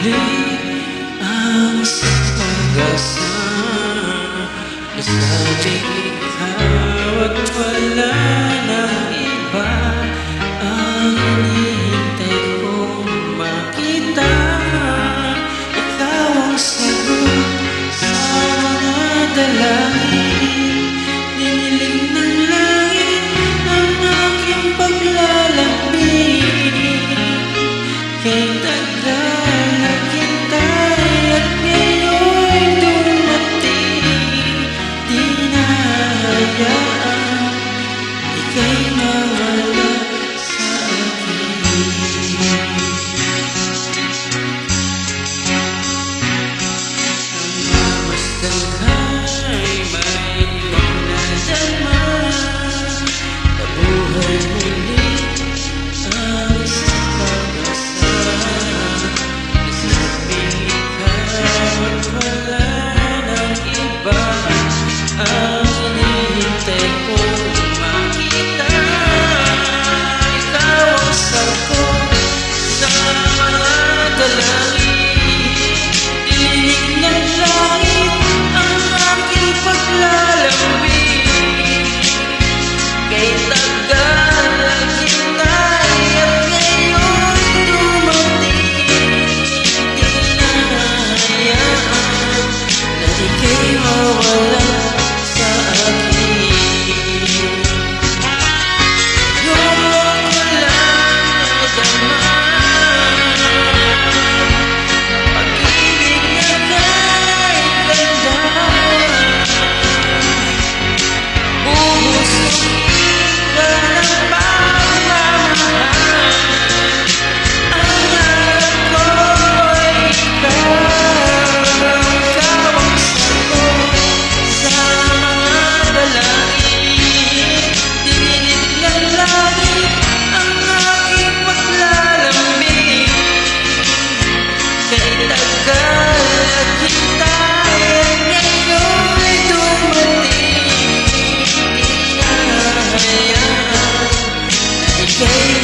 muli ang isang pag-asa. Nasabing ikaw at wala nang iba ang hinihintay kong makita. Ikaw ang sagot sa mga dalangin, dinilig ng langit ang aking paglalambing. Kay tagal naghintay at ngayon'y dumating, di na hayaan ika'y mawala sa akin. Ang mamasdan ka'y may pagdadama, nabuhay muli ang isang pag-asa. Nasabing ikaw at wala nang iba ang hinihintay kong makita. Ikaw ang sagot sa mga dalangin, dinig ng langit ang aking paglalambing. Kay tagal naghintay at ngayon'y dumating, di na hayaan na ika'y mawala sa akin. Noon walang nadama, pag-ibig na kay ganda, buhusuin ka ng pagmamahal. Ang alam ko'y ikaw, ikaw ang sagot sa mga dalangin, dinilig ng langit ang aking paglalambing. Kay tagal naghintay at ngayon'y dumating, di na hayaan na ika'y